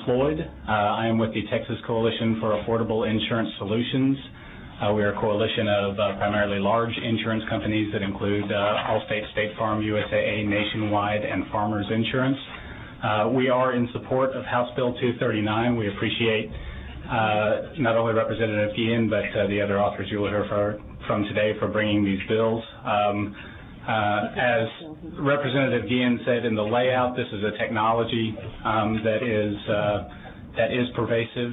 Floyd. I am with the Texas Coalition for Affordable Insurance Solutions. We are a coalition of primarily large insurance companies that include Allstate, State Farm, USAA, Nationwide, and Farmers Insurance. We are in support of House Bill 239. We appreciate not only Representative Guillen, but the other authors you will hear from today for bringing these bills. As Representative Guillen said in the layout, this is a technology that is pervasive.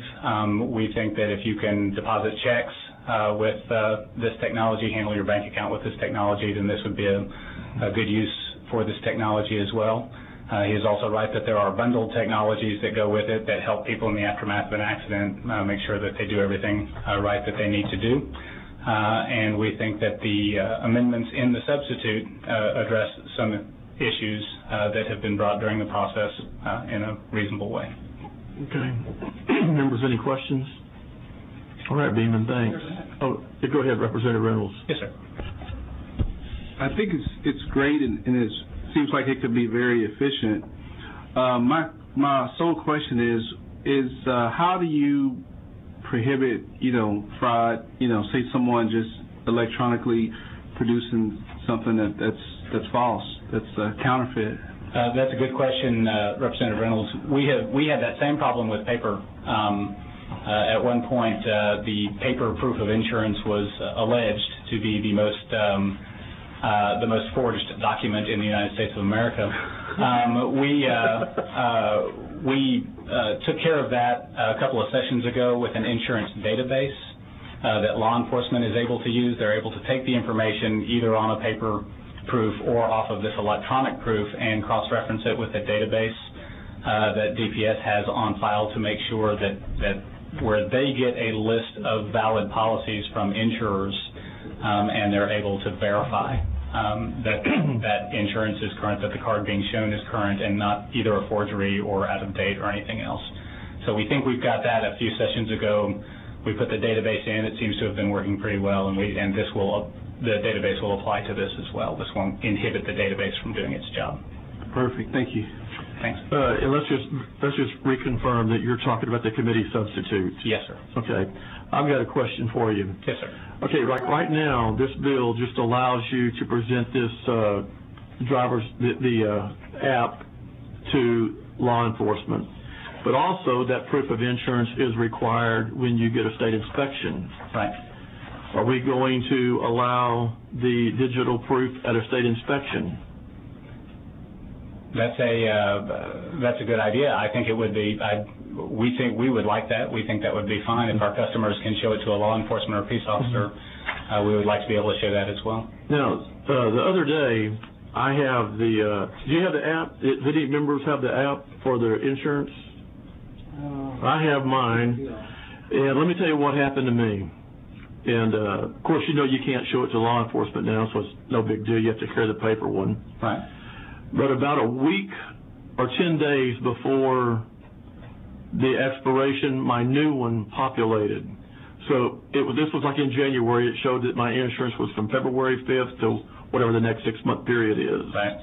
We think that if you can deposit checks with this technology, handle your bank account with this technology, then this would be a good use for this technology as well. He is also right that there are bundled technologies that go with it that help people in the aftermath of an accident make sure that they do everything right that they need to do. And we think that the amendments in the substitute address some issues that have been brought during the process in a reasonable way. Okay. Members, any questions? All right, Beaman, thanks. Oh, go ahead, Representative Reynolds. Yes, sir. I think it's great, and it seems like it could be very efficient. My sole question is how do you prohibit, fraud? Say someone just electronically producing something that's false, that's counterfeit. That's a good question, Representative Reynolds. We had that same problem with paper. At one point, the paper proof of insurance was alleged to be the most forged document in the United States of America. We took care of that a couple of sessions ago with an insurance database that law enforcement is able to use. They're able to take the information either on a paper proof or off of this electronic proof and cross-reference it with a database that DPS has on file to make sure that where they get a list of valid policies from insurers and they're able to verify that insurance is current, that the card being shown is current and not either a forgery or out of date or anything else. So we think we've got that a few sessions ago. We put the database in. It seems to have been working pretty well, and the database will apply to this as well. This won't inhibit the database from doing its job. Perfect. Thank you. Thanks. And let's just reconfirm that you're talking about the committee substitute. Yes, sir. Okay. I've got a question for you. Yes, sir. Okay, right now, this bill just allows you to present this the app to law enforcement, but also that proof of insurance is required when you get a state inspection. Right. Are we going to allow the digital proof at a state inspection? That's a good idea. I think it would be. We think we would like that. We think that would be fine if our customers can show it to a law enforcement or peace officer. We would like to be able to show that as well. Now, the other day, I have the. Do you have the app? Did any members have the app for their insurance? I have mine, and let me tell you what happened to me. And of course, you can't show it to law enforcement now, so it's no big deal. You have to carry the paper one. Right. But about a week or 10 days before the expiration, my new one populated. So this was like in January. It showed that my insurance was from February 5th to whatever the next 6-month period is. Right.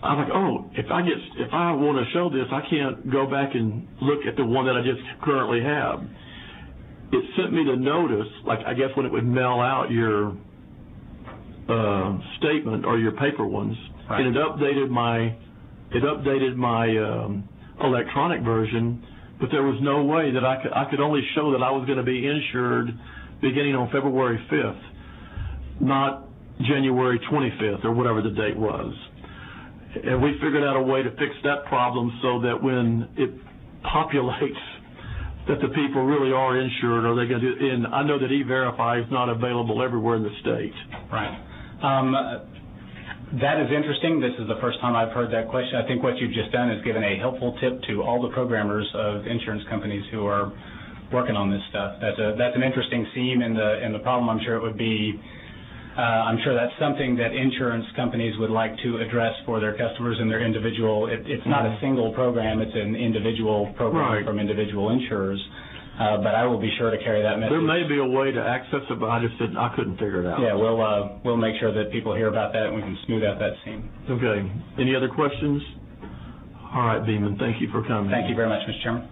I was like, oh, if I want to show this, I can't go back and look at the one that I just currently have. It sent me the notice, like I guess when it would mail out your statement or your paper ones. Right. And it updated my electronic version, but there was no way that I could only show that I was going to be insured beginning on February 5th, not January 25th or whatever the date was. And we figured out a way to fix that problem so that when it populates that the people really are insured, or they're going to do. And I know that E-Verify is not available everywhere in the state. Right. That is interesting. This is the first time I've heard that question. I think what you've just done is given a helpful tip to all the programmers of insurance companies who are working on this stuff. That's an interesting seam in the problem. I'm sure it would be. I'm sure that's something that insurance companies would like to address for their customers and their individual. It's not a single program. It's an individual program from individual insurers. But I will be sure to carry that message. There may be a way to access it, but I couldn't figure it out. Yeah, we'll make sure that people hear about that and we can smooth out that seam. Okay. Any other questions? All right, Beaman, thank you for coming. Thank you very much, Mr. Chairman.